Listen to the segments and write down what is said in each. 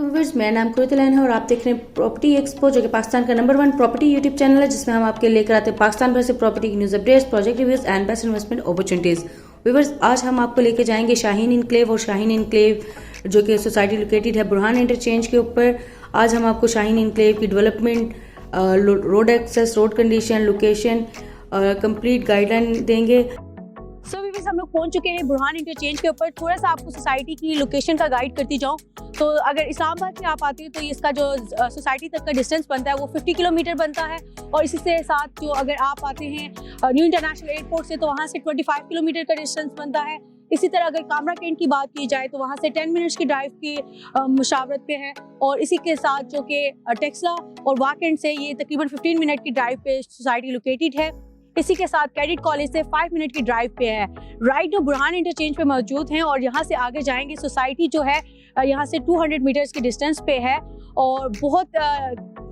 Viewers, मेरा नाम कुरतलान है और आप देख रहे हैं प्रॉपर्टी एक्सपो, जो कि पाकिस्तान का नंबर 1 प्रॉपर्टी यूट्यूब चैनल है, जिसमें हम आपके लेकर आते हैं पाकिस्तान भर से प्रॉपर्टी की news updates, project reviews and best investment opportunities. Viewers, आज हम आपको लेकर जाएंगे शाहीन इनक्लेव और शाहीन इनक्लेव जो कि सोसाइटी लोकेटेड है बुरहान इंटरचेंज के ऊपर। आज हम आपको शाहीन इनक्लेव की development, road access, road condition, location, complete guideline देंगे। व्यूअर्स, हम लोग पहुंच चुके हैं बुरहान इंटरचेंज के ऊपर। थोड़ा सा आपको सोसाइटी की लोकेशन का गाइड करती जाऊं तो अगर इस्लामाबाद से आप आते हैं तो इसका जो सोसाइटी तक का डिस्टेंस बनता है वो 50 किलोमीटर बनता है, और इसी से साथ जो अगर आप आते हैं न्यू इंटरनेशनल एयरपोर्ट से तो वहाँ से 25 किलोमीटर का डिस्टेंस बनता है। इसी तरह अगर कामरा कैंट की बात की जाए तो वहाँ से 10 मिनट्स की ड्राइव की मुशावरत पे है, और इसी के साथ जो कि टेक्सला और वाकेंट से ये तकरीबन 15 मिनट की ड्राइव पे सोसाइटी लोकेटेड है। इसी के साथ कैडेट कॉलेज से 5 मिनट की ड्राइव पे है। राइट बुरहान इंटरचेंज पे मौजूद हैं, और यहाँ से आगे जाएंगे सोसाइटी जो है यहाँ से 200 मीटर्स की डिस्टेंस पे है, और बहुत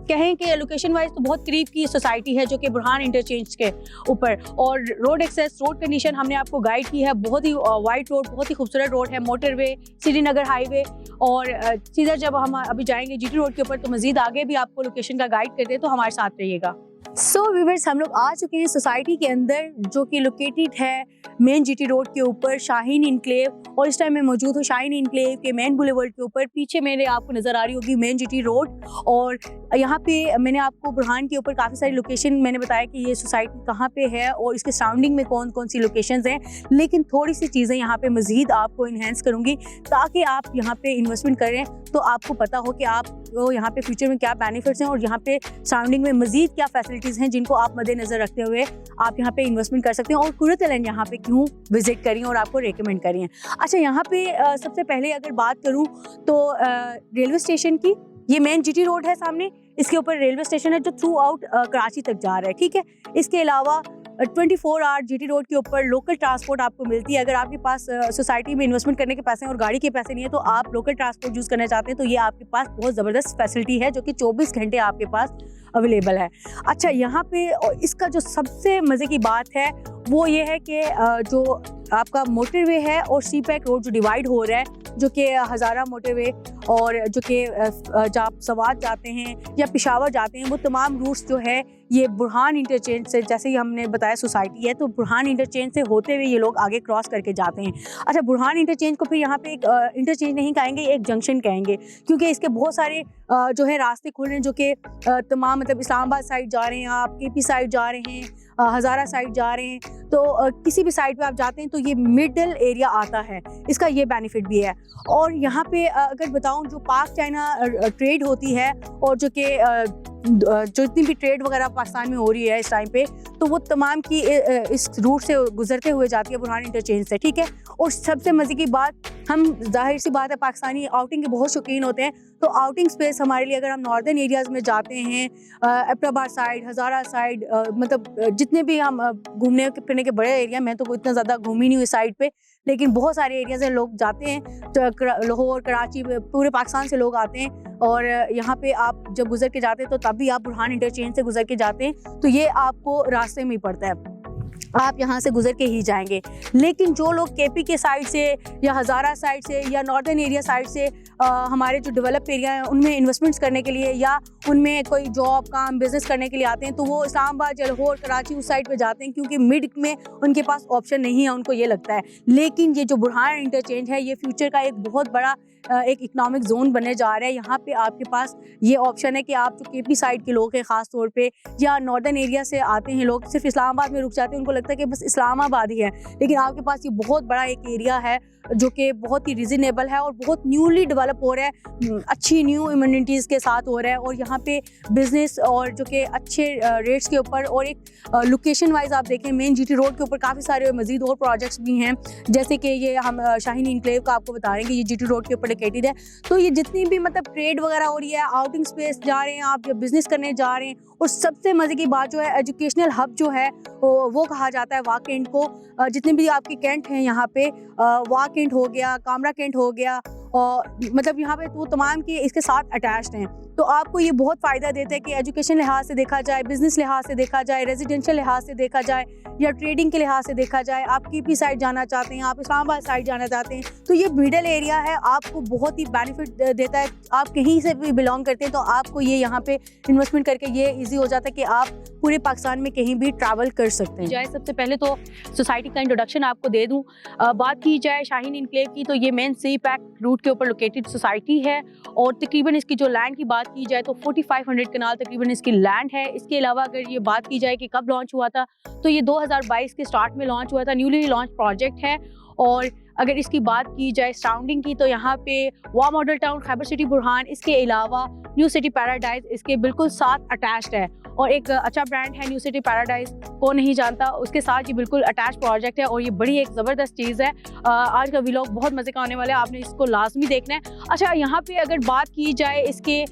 कहें कि लोकेशन वाइज तो बहुत करीब की सोसाइटी है जो कि बुरहान इंटरचेंज के ऊपर। और रोड एक्सेस, रोड कंडीशन हमने आपको गाइड की है। बहुत ही वाइड रोड, बहुत ही खूबसूरत रोड है, मोटरवे, श्रीनगर हाईवे। और सीधा जब हम अभी जाएंगे जीटी रोड के ऊपर तो मजीद आगे भी आपको लोकेशन का गाइड करते हैं, तो हमारे साथ रहिएगा। व्यूअर्स, हम लोग आ चुके हैं सोसाइटी के अंदर जो कि लोकेटेड है मेन जीटी रोड के ऊपर, शाहीन इनक्लेव। और इस टाइम मैं मौजूद हूँ शाहीन इनक्लेव के मेन बुलेवर्ड के ऊपर। पीछे मेरे आपको नज़र आ रही होगी मेन जीटी रोड, और यहाँ पे मैंने आपको बुरहान के ऊपर काफ़ी सारी लोकेशन मैंने बताया कि ये सोसाइटी कहाँ पे है और इसके सराउंडिंग में कौन कौन सी लोकेशंस हैं। लेकिन थोड़ी सी चीज़ें यहाँ पे मज़ीद आपको इन्हेंस करूँगी ताकि आप यहाँ पे इन्वेस्टमेंट करें तो आपको पता हो कि आप यहाँ पे फ्यूचर में क्या बेनिफिट्स हैं और यहाँ पे सराउंडिंग में मज़ीद क्या फैसिलिटीज़ हैं जिनको आप मद्देनज़र रखते हुए आप यहाँ पे इन्वेस्टमेंट कर सकते हैं, और कुरतलान यहाँ पे क्यों विजिट करिए और आपको रेकमेंड करिए। अच्छा, यहाँ पे सबसे पहले अगर बात करूँ तो रेलवे स्टेशन की, ये मेन जीटी रोड है सामने, इसके ऊपर रेलवे स्टेशन है जो थ्रू आउट कराची तक जा रहा है। ठीक है, इसके अलावा 24 आवर जीटी रोड के ऊपर लोकल ट्रांसपोर्ट आपको मिलती है। अगर आपके पास सोसाइटी में इन्वेस्टमेंट करने के पैसे हैं और गाड़ी के पैसे नहीं है तो आप लोकल ट्रांसपोर्ट यूज़ करना चाहते हैं तो ये आपके पास बहुत ज़बरदस्त फैसिलिटी है जो कि 24 घंटे आपके पास अवेलेबल है। अच्छा, यहाँ पे इसका जो सबसे मज़े की बात है वो ये है कि जो आपका मोटरवे है और सी पैक रोड जो डिवाइड हो रहा है, जो कि हज़ारा मोटरवे और जो कि जब सवात जाते हैं या पेशावर जाते हैं, वो तमाम रूट्स जो है ये बुरहान इंटरचेंज से, जैसे ही हमने बताया सोसाइटी है तो बुरहान इंटरचेंज से होते हुए ये लोग आगे क्रॉस करके जाते हैं। अच्छा, बुरहान इंटरचेंज को फिर यहाँ पे एक इंटरचेंज नहीं कहेंगे, एक जंक्शन कहेंगे, क्योंकि इसके बहुत सारे जो है रास्ते खुल रहे हैं जो कि तमाम मतलब इस्लामाबाद साइड जा रहे हैं, आप केपी साइड जा रहे हैं, हज़ारा साइड जा रहे हैं, तो किसी भी साइड पे आप जाते हैं तो ये मिडल एरिया आता है, इसका ये बेनिफिट भी है। और यहाँ पे अगर बताऊँ जो पाक चाइना ट्रेड होती है और जो कि जो इतनी भी ट्रेड वगैरह पाकिस्तान में हो रही है इस टाइम पे, तो वो तमाम की इस रूट से गुजरते हुए जाती है बुरहान इंटरचेंज से। ठीक है, और सबसे मज़े की बात, हम जाहिर सी बात है पाकिस्तानी आउटिंग के बहुत शौकीन होते हैं, तो आउटिंग स्पेस हमारे लिए अगर हम नॉर्दर्न एरियाज़ में जाते हैं, एबटाबाद साइड, हज़ारा साइड, मतलब जितने भी हम घूमने फिरने के बड़े एरिया, मैं तो इतना ज़्यादा घूमी नहीं हुई साइड पे, लेकिन बहुत सारे एरियाज़ हैं लोग जाते हैं, तो लाहौर, कराची, पूरे पाकिस्तान से लोग आते हैं, और यहाँ पे आप जब गुजर के जाते हैं तो तब भी आप बुरहान इंटरचेंज से गुजर के जाते हैं तो ये आपको रास्ते में ही पड़ता है, आप यहाँ से गुजर के ही जाएंगे। लेकिन जो लोग केपी के साइड से या हज़ारा साइड से या नॉर्दर्न एरिया साइड से हमारे जो डेवलप एरिया हैं उनमें इन्वेस्टमेंट्स करने के लिए या उनमें कोई जॉब, काम, बिजनेस करने के लिए आते हैं तो वो इस्लामाबाद, लाहौर, कराची उस साइड पे जाते हैं, क्योंकि मिड में उनके पास ऑप्शन नहीं है, उनको ये लगता है। लेकिन ये जो बुरहान इंटरचेंज है ये फ्यूचर का एक बहुत बड़ा एक इकनॉमिक जोन बनने जा रहा है। यहाँ पे आपके पास ये ऑप्शन है कि आप जो केपी साइड के लोग हैं ख़ास तौर पे, या नॉर्दर्न एरिया से आते हैं लोग, सिर्फ इस्लामाबाद में रुक जाते हैं, उनको लगता है कि बस इस्लामाबाद ही है, लेकिन आपके पास ये बहुत बड़ा एक एरिया है जो कि बहुत ही रिजनेबल है और बहुत न्यूली डेवलप हो रहा है, अच्छी न्यू इम्यूनिटीज़ के साथ हो रहा है, और यहाँ पे बिज़नेस और जो कि अच्छे रेट्स के ऊपर, और एक लोकेशन वाइज आप देखें मेन जीटी रोड के ऊपर काफ़ी सारे मज़ीद और प्रोजेक्ट्स भी हैं, जैसे कि ये हम शाहीन इनक्लेव का आपको बता रहे हैं कि ये जीटी रोड के ऊपर लोकेटेड है। तो ये जितनी भी मतलब ट्रेड वगैरह हो रही है, आउटिंग स्पेस जा रहे हैं आप, जब बिज़नेस करने जा रहे हैं, और सबसे मज़े की बात जो है एजुकेशनल हब जो है वो कहा जाता है वाकेंट को। जितने भी आपके कैंट हैं यहाँ पे, वाकेंट हो गया, कामरा कैंट हो गया, और मतलब यहाँ पे तो तमाम के इसके साथ अटैच्ड हैं। तो आपको ये बहुत फ़ायदा देता है कि एजुकेशन लिहाज से देखा जाए, बिज़नेस लिहाज से देखा जाए, रेजिडेंशियल लिहाज से देखा जाए या ट्रेडिंग के लिहाज से देखा जाए, आप कीपी साइड जाना चाहते हैं, आप इस्लामाबाद साइड जाना चाहते हैं, तो ये मिडल एरिया है, आपको बहुत ही बेनिफिट देता है। आप कहीं से भी बिलोंग करते हैं तो आपको ये यहाँ पे इन्वेस्टमेंट करके ये ईजी हो जाता है कि आप पूरे पाकिस्तान में कहीं भी ट्रैवल कर सकते हैं। जाए सबसे पहले तो सोसाइटी का इंट्रोडक्शन आपको दे दूँ। बात की जाए शाहीन इनक्लेव की, तो ये मेन सी पैक रूट के ऊपर लोकेटेड सोसाइटी है और तकरीबन इसकी जो लैंड की बात की जाए तो 4500 कनाल तकरीबन इसकी लैंड है। इसके अलावा अगर ये बात की जाए कि कब लॉन्च हुआ था, तो ये 2022 के स्टार्ट में लॉन्च हुआ था, न्यूली लॉन्च प्रोजेक्ट है। और अगर इसकी बात की जाए सराउंडिंग की, तो यहाँ पे वाह model town, Khyber city Burhan, इसके अलावा न्यू सिटी पैराडाइज इसके बिल्कुल साथ अटैच्ड है और एक अच्छा ब्रांड है न्यू सिटी पैराडाइज, को नहीं जानता, उसके साथ ये बिल्कुल अटैच प्रोजेक्ट है और ये बड़ी एक ज़बरदस्त चीज़ है। आज का व्लॉग बहुत मज़े का होने वाला है, आपने इसको लाजमी देखना है। अच्छा, यहाँ पे अगर बात की जाए इसके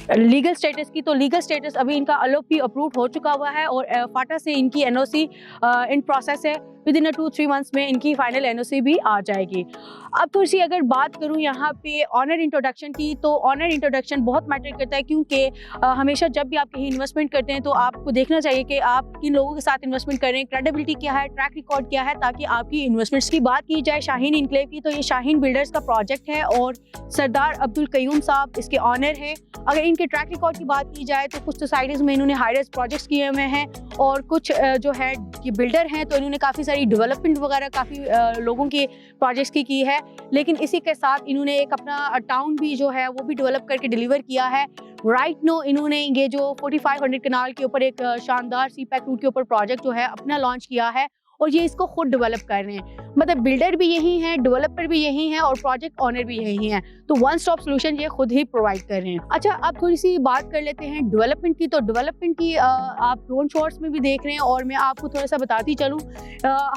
लीगल स्टेटस की, तो लीगल स्टेटस अभी इनका एलओपी अप्रूव हो चुका हुआ है और फाटा से इनकी एनओसी इन प्रोसेस है। विद इन 2-3 मंथ्स में इनकी फाइनल एनओसी भी आ जाएगी। अब थोड़ी सी अगर बात करूं यहाँ पे ऑनर इंट्रोडक्शन की, तो ऑनर इंट्रोडक्शन बहुत मैटर करता है क्योंकि हमेशा जब भी आप कहीं इन्वेस्टमेंट करते हैं तो आपको देखना चाहिए कि आप किन लोगों के साथ इन्वेस्टमेंट कर रहे हैं, क्रेडिबिलिटी क्या है, ट्रैक रिकॉर्ड क्या है, ताकि आपकी इन्वेस्टमेंट्स की बात की जाए शाहीन इनक्लेव की, तो ये शाहीन बिल्डर्स का प्रोजेक्ट है और सरदार अब्दुल कयूम साहब इसके ऑनर हैं। अगर इनके ट्रैक रिकॉर्ड की बात की जाए तो कुछ सोसाइटीज़ में इन्होंने हाईराइज प्रोजेक्ट्स किए हुए हैं और कुछ जो है ये बिल्डर हैं तो इन्होंने काफ़ी सारी डेवलपमेंट वगैरह काफ़ी लोगों के प्रोजेक्ट्स की है। लेकिन इसी के साथ इन्होंने एक अपना टाउन भी जो है वो भी डेवलप करके डिलीवर किया है। राइट नो इन्होंने ये जो 4500 कनाल के ऊपर एक शानदार सी पैक रूट के ऊपर प्रोजेक्ट जो है अपना लॉन्च किया है और ये इसको खुद डेवलप कर रहे हैं। मतलब बिल्डर भी यही हैं, डेवलपर भी यही हैं और प्रोजेक्ट ऑनर भी यही हैं, तो वन स्टॉप सॉल्यूशन ये खुद ही प्रोवाइड कर रहे हैं। अच्छा, अब थोड़ी सी बात कर लेते हैं डेवलपमेंट की। तो डेवलपमेंट की आप ड्रोन शॉट्स में भी देख रहे हैं और मैं आपको थोड़ा सा बताती चलूँ।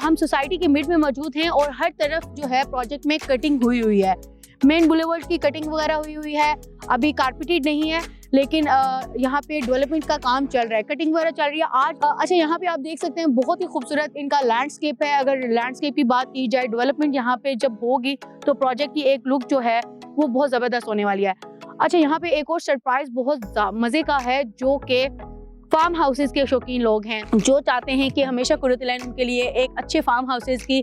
हम सोसाइटी के मिड में मौजूद हैं और हर तरफ जो है प्रोजेक्ट में कटिंग हुई है। मेन बुलेवर्ड की कटिंग वगैरह हुई है, अभी कारपेटेड नहीं है, लेकिन यहाँ पे डेवलपमेंट का काम चल रहा है, कटिंग वगैरह चल रही है आज। अच्छा, यहाँ पे आप देख सकते हैं बहुत ही खूबसूरत इनका लैंडस्केप है। अगर लैंडस्केप की बात की जाए, डेवलपमेंट यहाँ पे जब होगी तो प्रोजेक्ट की एक लुक जो है वो बहुत ज़बरदस्त होने वाली है। अच्छा, यहाँ पे एक और सरप्राइज बहुत मज़े का है जो कि फार्म हाउसेस के शौकीन लोग हैं जो चाहते हैं कि हमेशा कुर्रतुलैन उनके लिए एक अच्छे फार्म हाउसेस की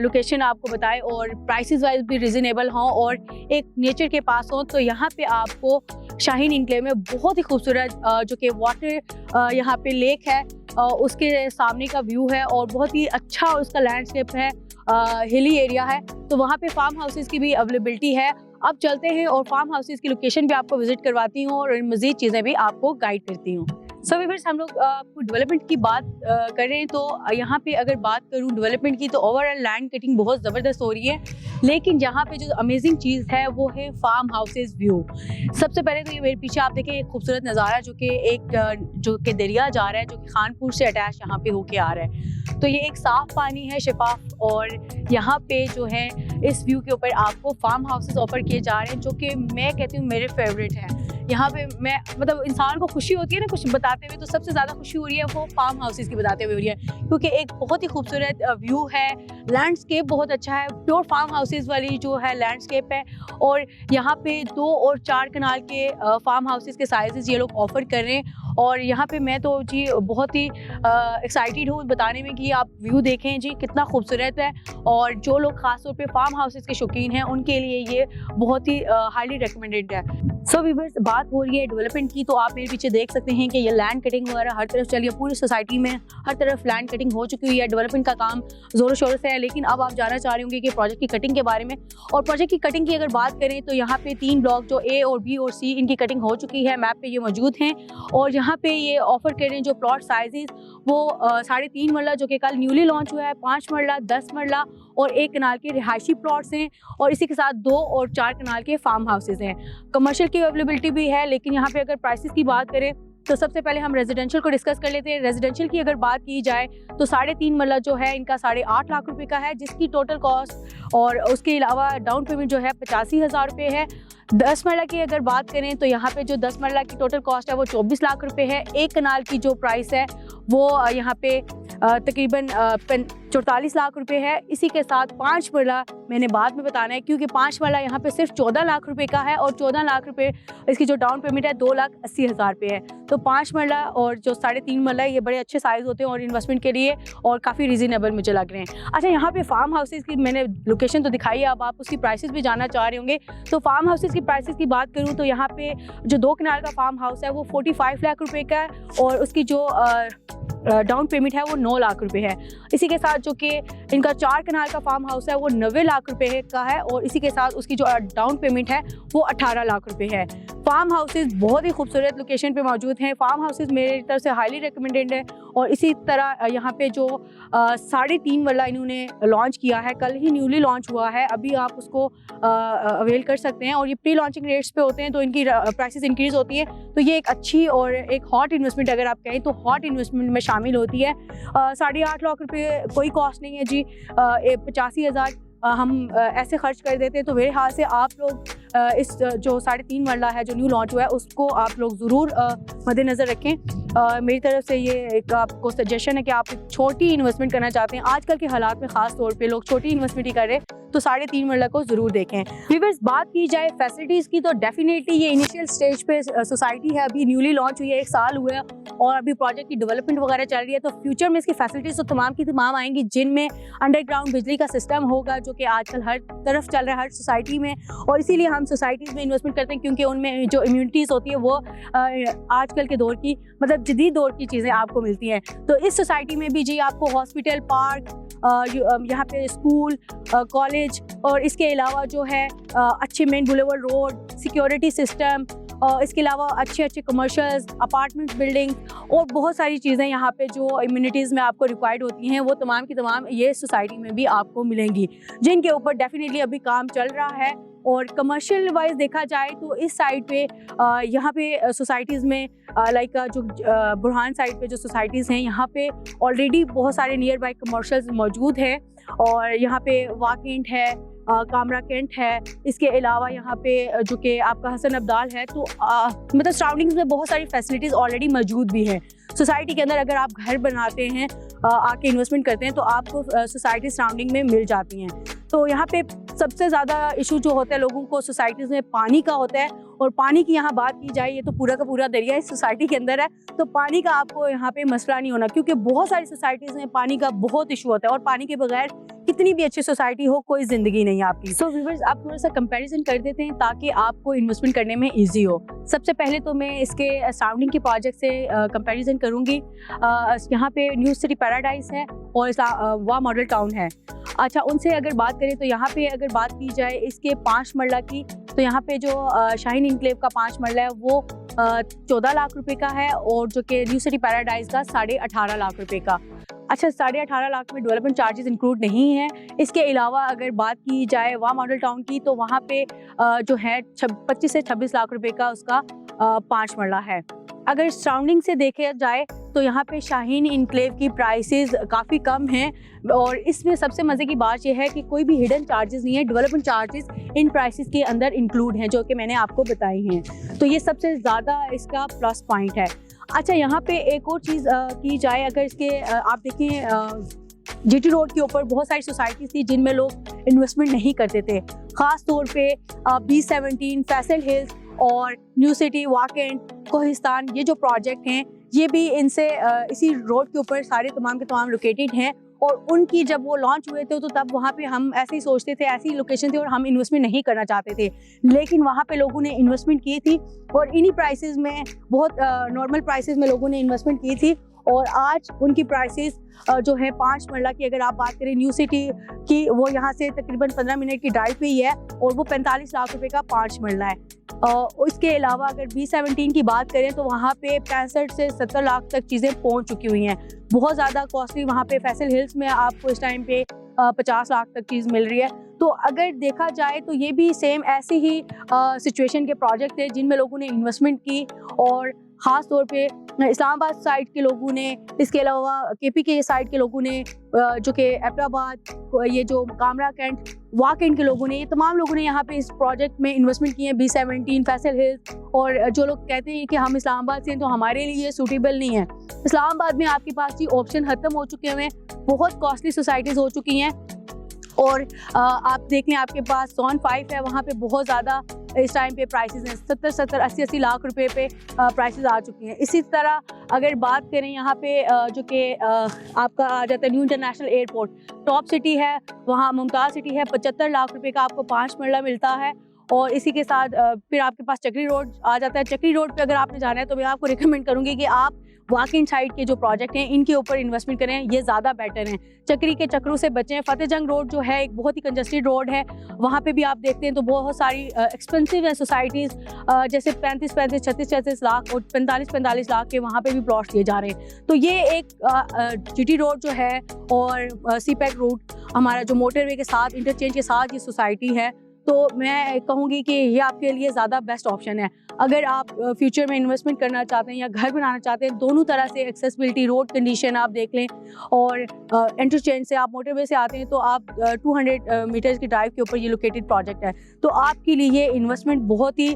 लोकेशन आपको बताए और प्राइसेस वाइज भी रिजनेबल हों और एक नेचर के पास हों। तो यहाँ पे आपको शाहीन इनक्लेव में बहुत ही खूबसूरत जो कि वाटर यहाँ पे लेक है उसके सामने का व्यू है और बहुत ही अच्छा उसका लैंडस्केप है, हिली एरिया है, तो वहाँ पे फार्म हाउसेस की भी अवेलेबिलिटी है। अब चलते हैं और फार्म हाउसेस की लोकेशन भी आपको विजिट करवाती हूँ और मज़ीद चीज़ें भी आपको गाइड करती हूँ। सो व्यूअर्स, हम लोग आपको डेवलपमेंट की बात कर रहे हैं, तो यहाँ पे अगर बात करूँ डेवलपमेंट की तो ओवरऑल लैंड कटिंग बहुत ज़बरदस्त हो रही है, लेकिन यहाँ पे जो अमेजिंग चीज़ है वो है फार्म हाउसेस व्यू। सबसे पहले तो ये मेरे पीछे आप देखें एक खूबसूरत नज़ारा जो कि जो कि दरिया जा रहा है, जो कि खानपुर से अटैच यहाँ पे होके आ रहा है। तो ये एक साफ़ पानी है, शफाफ, और यहाँ पे जो है इस व्यू के ऊपर आपको फार्म हाउसेस ऑफर किए जा रहे हैं जो कि मैं कहती हूँ मेरे फेवरेट हैं। यहाँ पे मैं मतलब इंसान को खुशी होती है ना कुछ बताते हुए, तो सबसे ज़्यादा खुशी हो रही है वो फार्म हाउसेस की बताते हुए हो रही है, क्योंकि एक बहुत ही खूबसूरत व्यू है, लैंडस्केप बहुत अच्छा है, प्योर फार्म हाउसेस वाली जो है लैंडस्केप है। और यहाँ पे 2 और 4 कनाल के फार्म हाउसेस के साइजेस ये लोग ऑफर कर रहे हैं और यहाँ पे मैं तो जी बहुत ही एक्साइटेड हूँ बताने में कि आप व्यू देखें जी कितना खूबसूरत है। और जो लोग ख़ासतौर पे फार्म हाउसेस के शौकीन हैं उनके लिए ये बहुत ही हाईली रिकमेंडेड है। सो व्यूअर्स, बात हो रही है डेवलपमेंट की, तो आप मेरे पीछे देख सकते हैं कि ये लैंड कटिंग वगैरह हर तरफ चल रही है, पूरी सोसाइटी में हर तरफ लैंड कटिंग हो चुकी हुई है, डेवलपमेंट का काम ज़ोरों शोरों से है। लेकिन अब आप जानना चाह रहे होंगे कि प्रोजेक्ट की कटिंग के बारे में, और प्रोजेक्ट की कटिंग की अगर बात करें तो यहाँ पे 3 ब्लॉक जो A और B और C इनकी कटिंग हो चुकी है, मैप पे ये मौजूद हैं। और यहाँ पे ये ऑफर कर रहे हैं जो प्लॉट साइजेस वो 3.5 मरला जो कि कल न्यूली लॉन्च हुआ है, 5 मरला, 10 मरला और 1 कनाल के रिहायशी प्लॉट्स हैं, और इसी के साथ 2 और 4 कनाल के फार्म हाउसेज हैं। कमर्शियल की अवेलेबिलिटी भी है, लेकिन यहाँ पे अगर प्राइसेस की बात करें तो सबसे पहले हम रेजिडेंशियल को डिस्कस कर लेते हैं। रेजिडेंशियल की अगर बात की जाए तो 3.5 मरला जो है इनका 8.5 लाख रुपए का है, जिसकी टोटल कॉस्ट और उसके अलावा डाउन पेमेंट जो है 85,000 रुपये है। 10 मरला की अगर बात करें तो यहाँ पे जो 10 मरला की टोटल कॉस्ट है वो 24 लाख रुपए है। 1 कनाल की जो प्राइस है वो यहाँ पे तकरीबन 44 लाख रुपए है। इसी के साथ 5 मरला मैंने बाद में बताना है, क्योंकि 5 मरला यहाँ पे सिर्फ 14 लाख रुपए का है और 14 लाख रुपए इसकी जो डाउन पेमेंट है 2,80,000 रुपये है। तो 5 मरला और जो 3.5 मरला है ये बड़े अच्छे साइज़ होते हैं और इन्वेस्टमेंट के लिए और काफ़ी रीज़नेबल मुझे लग रहे हैं। अच्छा, यहाँ पे फार्म हाउसेज़ की मैंने लोकेशन तो दिखाई है, अब आप उसकी प्राइसेस भी जानना चाह रहे होंगे। तो फार्म हाउसेज़ की प्राइसेस की बात करूँ तो यहाँ पे जो 2 कनाल का फार्म हाउस है वो 45 लाख रुपये का है और उसकी जो डाउन पेमेंट है वो 9 लाख रुपए है। इसी के साथ जो कि इनका 4 कनाल का फार्म हाउस है वो 90 लाख रुपए का है और इसी के साथ उसकी जो डाउन पेमेंट है वो 18 लाख रुपए है। फार्म हाउसेज बहुत ही खूबसूरत लोकेशन पे मौजूद हैं। फार्म हाउसेज मेरी तरफ से हाईली रिकमेंडेड है। और इसी तरह यहाँ पे जो 3.5 वाला इन्होंने लॉन्च किया है, कल ही न्यूली लॉन्च हुआ है, अभी आप उसको अवेल कर सकते हैं और ये प्री लॉन्चिंग रेट्स पे होते हैं तो इनकी प्राइसेस इंक्रीज़ होती हैं। तो ये एक अच्छी और एक हॉट इन्वेस्टमेंट अगर आप कहें तो हॉट इन्वेस्टमेंट में शामिल होती है। 8.5 लाख रुपये कोई कॉस्ट नहीं है जी। 85,000 हम ऐसे खर्च कर देते हैं। तो मेरे ख्याल से आप लोग इस जो 3.5 मरला है जो न्यू लॉन्च हुआ है उसको आप लोग ज़रूर मद्देनज़र रखें। मेरी तरफ से ये एक आपको सजेशन है कि आप एक छोटी इन्वेस्टमेंट करना चाहते हैं, आजकल के हालात में ख़ास तौर पे लोग छोटी इन्वेस्टमेंट ही कर रहे हैं, तो 3.5 मरला को ज़रूर देखें। व्यूअर्स, बात की जाए फैसिलिटीज़ की तो डेफिनेटली ये इनिशियल स्टेज पे सोसाइटी है, अभी न्यूली लॉन्च हुई है, 1 साल हुआ है और अभी प्रोजेक्ट की डेवलपमेंट वगैरह चल रही है। तो फ्यूचर में इसकी फैसिलिटीज़ तो तमाम की तमाम आएंगी, जिनमें अंडरग्राउंड बिजली का सिस्टम होगा जो कि आजकल हर तरफ चल रहा है, हर सोसाइटी में। और इसीलिए हम सोसाइटीज़ में इन्वेस्टमेंट करते हैं क्योंकि उनमें जो इम्यूनिटीज़ होती है वो आजकल के दौर की मतलब जदीद दौर की चीज़ें आपको मिलती हैं। तो इस सोसाइटी में भी जी आपको हॉस्पिटल, पार्क, यहाँ पे स्कूल, कॉलेज और इसके अलावा जो है अच्छे main boulevard road, security system, इसके अलावा अच्छे अच्छे कमर्शियल्स, अपार्टमेंट बिल्डिंग और बहुत सारी चीज़ें यहाँ पे जो इम्यूनिटीज़ में आपको रिक्वायर्ड होती हैं वो तमाम की तमाम ये सोसाइटी में भी आपको मिलेंगी, जिनके ऊपर डेफिनेटली अभी काम चल रहा है। और कमर्शियल वाइज देखा जाए तो इस साइड पे यहाँ पे सोसाइटीज़ में लाइक जो बुरहान साइड पे जो सोसाइटीज़ हैं यहाँ पे ऑलरेडी बहुत सारे नियर बाई कमर्शियल्स मौजूद हैं और यहाँ पे वाकेंट है, कामरा कैंट है, इसके अलावा यहाँ पे जो कि आपका हसन अब्दाल है। तो मतलब सराउंडिंग्स में बहुत सारी फैसिलिटीज़ ऑलरेडी मौजूद भी हैं। सोसाइटी के अंदर अगर आप घर बनाते हैं, आके इन्वेस्टमेंट करते हैं तो आपको सोसाइटी सराउंडिंग में मिल जाती हैं। तो यहाँ पे सबसे ज़्यादा इशू जो होता है लोगों को सोसाइटीज़ में पानी का होता है और पानी की यहाँ बात की जाए ये तो पूरा का पूरा दरिया इस सोसाइटी के अंदर है, तो पानी का आपको यहाँ पे मसला नहीं होना क्योंकि बहुत सारी सोसाइटीज़ में पानी का बहुत इशू होता है और पानी के बगैर कितनी भी अच्छी सोसाइटी हो कोई ज़िंदगी नहीं आपकी। सो व्यूअर्स, आप थोड़ा सा कंपैरिजन कर देते हैं ताकि आपको इन्वेस्टमेंट करने में ईजी हो। सबसे पहले तो मैं इसके सराउंडिंग के प्रोजेक्ट से कंपैरिजन करूँगी। यहाँ पे न्यू सिटी पैराडाइज है और वाह मॉडल टाउन है। अच्छा, उनसे अगर बात करें तो यहाँ पे अगर बात की जाए इसके 5 मरला की तो यहाँ पे जो शाहीन इनक्लेव का 5 मरला है वो 14 लाख रुपए का है और जो कि न्यू सिटी पैराडाइज का 18.5 लाख रुपए का। अच्छा, 18.5 लाख में डेवलपमेंट चार्जेस इंक्लूड नहीं है। इसके अलावा अगर बात की जाए वाह मॉडल टाउन की तो वहाँ पे जो है 25 से 26 लाख रुपए का उसका 5 मरला है। अगर सराउंडिंग से देखा जाए तो यहाँ पे शाहीन इनक्लेव की प्राइसेस काफ़ी कम हैं और इसमें सबसे मज़े की बात यह है कि कोई भी हिडन चार्जेस नहीं है, डेवलपमेंट चार्जेस इन प्राइसेस के अंदर इंक्लूड हैं जो कि मैंने आपको बताई हैं। तो ये सबसे ज़्यादा इसका प्लस पॉइंट है। अच्छा, यहाँ पे एक और चीज़ की जाए, अगर इसके आप देखें जीटी रोड के ऊपर बहुत सारी सोसाइटीज़ थी जिनमें लोग इन्वेस्टमेंट नहीं करते थे, ख़ास तौर पे B17, फैसल हिल्स और न्यू सिटी, वाकेंट, कोहिस्तान, ये जो प्रोजेक्ट हैं ये भी इनसे इसी रोड के ऊपर सारे तमाम के तमाम लोकेटेड हैं। और उनकी जब वो लॉन्च हुए थे तो तब वहाँ पे हम ऐसे ही सोचते थे, ऐसी लोकेशन थी और हम इन्वेस्टमेंट नहीं करना चाहते थे, लेकिन वहाँ पे लोगों ने इन्वेस्टमेंट की थी और इन्हीं प्राइसेस में बहुत नॉर्मल प्राइसेस में लोगों ने इन्वेस्टमेंट की थी। और आज उनकी प्राइसेस जो है 5 मरला की अगर आप बात करें न्यू सिटी की, वो यहाँ से तकरीबन 15 मिनट की ड्राइव पे ही है और वो 45 लाख रुपए का 5 मरला है। इसके अलावा अगर B17 की बात करें तो वहाँ पे 65 से 70 लाख तक चीज़ें पहुँच चुकी हुई हैं। बहुत ज़्यादा कॉस्टली वहाँ पे फैसल हिल्स में आपको इस टाइम पे 50 लाख तक चीज़ मिल रही है। तो अगर देखा जाए तो ये भी सेम ऐसे ही सिचुएशन के प्रोजेक्ट है जिनमें लोगों ने इन्वेस्टमेंट की और ख़ास तौर पे इस्लामाबाद साइड के लोगों ने, इसके अलावा KP के साइड के लोगों ने, जो कि एबटाबाद, ये जो कामरा कैंट वाक इन के लोगों ने, ये तमाम लोगों ने यहाँ पे इस प्रोजेक्ट में इन्वेस्टमेंट किए हैं। B17, फैसल हिल्स, और जो लोग कहते हैं कि हम इस्लामाबाद से हैं तो हमारे लिए ये सूटेबल नहीं है। इस्लामाबाद में आपके पास ये ऑप्शन ख़त्म हो चुके हैं, बहुत कॉस्टली सोसाइटीज़ हो चुकी हैं। और आप देख लें आपके पास Zone 5 है, वहाँ पे बहुत ज़्यादा इस टाइम पे प्राइसेस हैं, 70, 80 लाख रुपए पे प्राइसेस आ चुकी हैं। इसी तरह अगर बात करें यहाँ पे जो कि आपका आ जाता है new international airport, top city है, वहाँ मुमताज़ सिटी है, 75 लाख रुपए का आपको 5 मरला मिलता है। और इसी के साथ फिर आपके पास चक्री रोड आ जाता है। चक्री रोड पे अगर आपने जाना है तो मैं आपको रिकमेंड करूँगी कि आप वाक इन साइड के जो प्रोजेक्ट हैं इनके ऊपर इन्वेस्टमेंट करें, ये ज़्यादा बेटर हैं। चक्री के चक्रों से बचें। फतेह जंग रोड जो है एक बहुत ही कंजस्टेड रोड है, वहाँ पे भी आप देखते हैं तो बहुत सारी एक्सपेंसिव है सोसाइटीज़, जैसे 35, 36 लाख और 45 लाख के वहाँ पे भी प्लॉट्स दिए जा रहे हैं। तो ये एक GT रोड जो है और CPEC रूट हमारा जो मोटरवे के साथ इंटरचेंज के साथ ये सोसाइटी है, तो मैं कहूँगी कि ये आपके लिए ज़्यादा बेस्ट ऑप्शन है। अगर आप फ्यूचर में इन्वेस्टमेंट करना चाहते हैं या घर बनाना चाहते हैं, दोनों तरह से एक्सेसिबिलिटी, रोड कंडीशन आप देख लें, और इंटरचेंज से आप मोटरवे से आते हैं तो आप 200 मीटर्स की ड्राइव के ऊपर ये लोकेटेड प्रोजेक्ट है, तो आपके लिए ये इन्वेस्टमेंट बहुत ही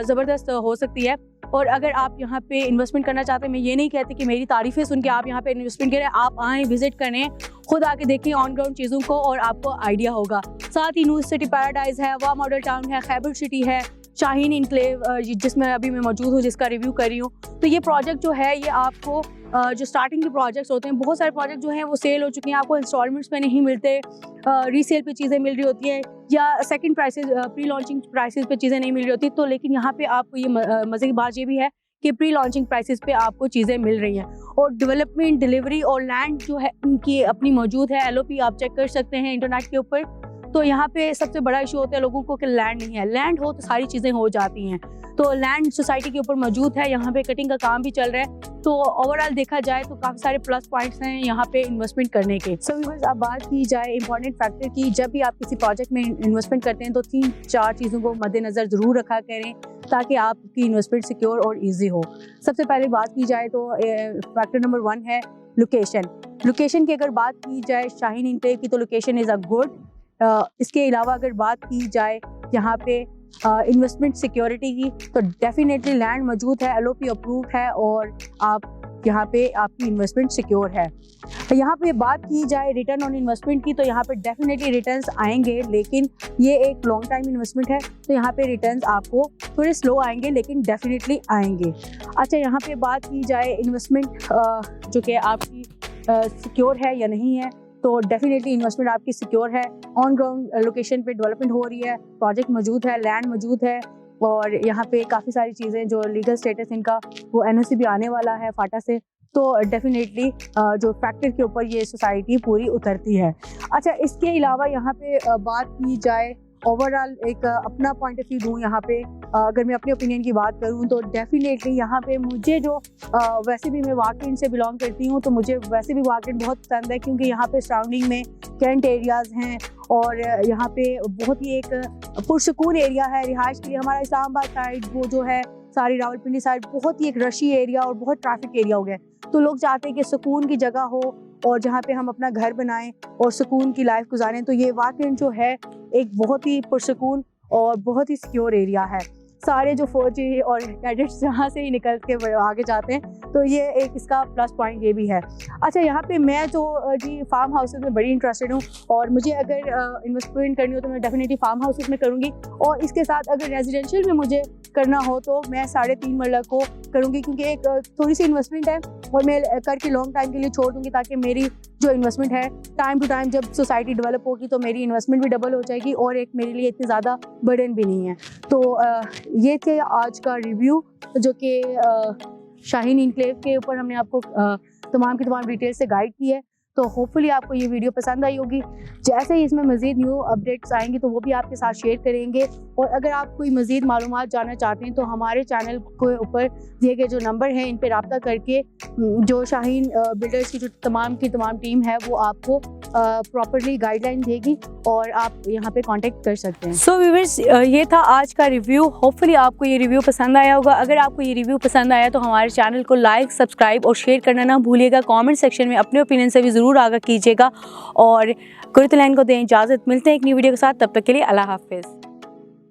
ज़बरदस्त हो सकती है। और अगर आप यहाँ पे इन्वेस्टमेंट करना चाहते हैं, मैं ये नहीं कहती कि मेरी तारीफ़ें सुन के आप यहाँ पे इन्वेस्टमेंट करें, आप आएँ, विजिट करें, खुद आके देखें ऑन ग्राउंड चीज़ों को और आपको आइडिया होगा। साथ ही न्यू सिटी पैराडाइज है, वाह मॉडल टाउन है, खैबर सिटी है, शाहीन इनक्लेव जिसमें अभी मैं मौजूद हूँ, जिसका रिव्यू कर रही हूँ। तो ये प्रोजेक्ट जो है ये आपको जो स्टार्टिंग के प्रोजेक्ट्स होते हैं, बहुत सारे प्रोजेक्ट जो हैं वो सेल हो चुके हैं, आपको इंस्टॉलमेंट्स पे नहीं मिलते, रीसेल पे चीज़ें मिल रही होती हैं, या second prices, pre launching prices पे चीज़ें नहीं मिल रही होती। तो लेकिन यहाँ पे आपको ये मज़े की बात ये भी है कि प्री लॉन्चिंग प्राइसेस पे आपको चीज़ें मिल रही हैं। और डेवलपमेंट, डिलीवरी और लैंड जो है इनकी अपनी मौजूद है। LOP आप चेक कर सकते हैं इंटरनेट के ऊपर। तो यहाँ पे सबसे बड़ा इशू होता है लोगों को कि लैंड नहीं है। लैंड हो तो सारी चीज़ें हो जाती हैं, तो लैंड सोसाइटी के ऊपर मौजूद है। यहाँ पे कटिंग का काम भी चल रहा है। तो ओवरऑल देखा जाए तो काफ़ी सारे प्लस पॉइंट्स हैं यहाँ पे इन्वेस्टमेंट करने के। सो व्यूअर्स, अब बात की जाए इंपॉर्टेंट फैक्टर की, जब भी आप किसी प्रोजेक्ट में इन्वेस्टमेंट करते हैं तो 3-4 चीज़ों को मद्देनज़र ज़रूर रखा करें ताकि आपकी इन्वेस्टमेंट सिक्योर और ईजी हो। सबसे पहले बात की जाए तो फैक्टर नंबर 1 है लोकेशन। लोकेशन की अगर बात की जाए शाहीन इनक्लेव की, तो लोकेशन इज़ अ गुड। इसके अलावा अगर बात की जाए यहाँ पे इन्वेस्टमेंट सिक्योरिटी की, तो डेफिनेटली लैंड मौजूद है, LOP अप्रूव है और आप यहाँ पे आपकी इन्वेस्टमेंट सिक्योर है। यहाँ पे बात की जाए रिटर्न ऑन इन्वेस्टमेंट की, तो यहाँ पे डेफिनेटली रिटर्न्स आएंगे, लेकिन ये एक लॉन्ग टाइम इन्वेस्टमेंट है, तो यहाँ पे रिटर्न्स आपको थोड़े स्लो आएंगे लेकिन डेफिनेटली आएंगे। अच्छा, यहाँ पे बात की जाए इन्वेस्टमेंट जो कि आपकी सिक्योर है या नहीं है, तो डेफिनेटली इन्वेस्टमेंट आपकी सिक्योर है। ऑन ग्राउंड लोकेशन पे डेवलपमेंट हो रही है, प्रोजेक्ट मौजूद है, लैंड मौजूद है, और यहाँ पे काफ़ी सारी चीज़ें जो लीगल स्टेटस इनका वो NOC भी आने वाला है फाटा से, तो डेफिनेटली जो फैक्टर के ऊपर ये सोसाइटी पूरी उतरती है। अच्छा, इसके अलावा यहाँ पे बात की जाए ओवरऑल एक अपना पॉइंट ऑफ व्यू दूँ यहाँ पे, अगर मैं अपने ओपिनियन की बात करूँ तो डेफिनेटली यहाँ पे मुझे जो वैसे भी मैं वाकई से बिलोंग करती हूँ, तो मुझे वैसे भी वाकई बहुत पसंद है, क्योंकि यहाँ पे सराउंडिंग में कैंट एरियाज़ हैं और यहाँ पे बहुत ही एक पुरसकून एरिया है रिहाइश के लिए। हमारा इस्लामाबाद साइड वो जो है सारी रावलपिंडी साइड बहुत ही एक रशी एरिया और बहुत ट्रैफिक एरिया हो गया, तो लोग चाहते हैं कि सुकून की जगह हो और जहाँ पे हम अपना घर बनाएं और सुकून की लाइफ गुजारें। तो ये वाकई जो है एक बहुत ही पुरसकून और बहुत ही सिक्योर एरिया है। सारे जो फौजी और कैडेट्स यहाँ से ही निकल के आगे जाते हैं, तो ये एक इसका प्लस पॉइंट ये भी है। अच्छा, यहाँ पे मैं जो जी फार्म हाउसेस में बड़ी इंटरेस्टेड हूँ, और मुझे अगर इन्वेस्टमेंट करनी हो तो मैं डेफिनेटली फार्म हाउसेस में करूँगी, और इसके साथ अगर रेजिडेंशियल में मुझे करना हो तो मैं 3.5 मरला को करूँगी, क्योंकि एक थोड़ी सी इन्वेस्टमेंट है और मैं करके लॉन्ग टाइम के लिए छोड़ दूँगी, ताकि मेरी जो इन्वेस्टमेंट है टाइम टू टाइम जब सोसाइटी डेवलप होगी तो मेरी इन्वेस्टमेंट भी डबल हो जाएगी और एक मेरे लिए इतनी ज़्यादा बर्डन भी नहीं है। तो ये थे आज का रिव्यू, जो कि शाहीन इनक्लेव के ऊपर हमने आपको तमाम की तमाम डिटेल से गाइड की है। तो होपफुली आपको ये वीडियो पसंद आई होगी। जैसे ही इसमें मज़ीद न्यू अपडेट्स आएंगी तो वो भी आपके साथ शेयर करेंगे, और अगर आप कोई मज़ीद मालूमात जानना चाहते हैं तो हमारे चैनल के ऊपर दिए गए जो नंबर हैं इन पर रब्ता करके जो शाहीन बिल्डर्स की जो तमाम की तमाम टीम है वो आपको प्रॉपरली गाइडलाइन देगी और आप यहाँ पे कांटेक्ट कर सकते हैं। सो व्यूअर्स, ये था आज का रिव्यू। होपफुली आपको ये रिव्यू पसंद आया होगा। अगर आपको ये रिव्यू पसंद आया तो हमारे चैनल को लाइक, सब्सक्राइब और शेयर करना ना भूलिएगा। कमेंट सेक्शन में अपने ओपिनियन से भी ज़रूर आगाह कीजिएगा और कुर्तुलैन को दें इजाज़त। मिलते हैं एक न्यू वीडियो के साथ, तब तक के लिए अल्लाह हाफिज़।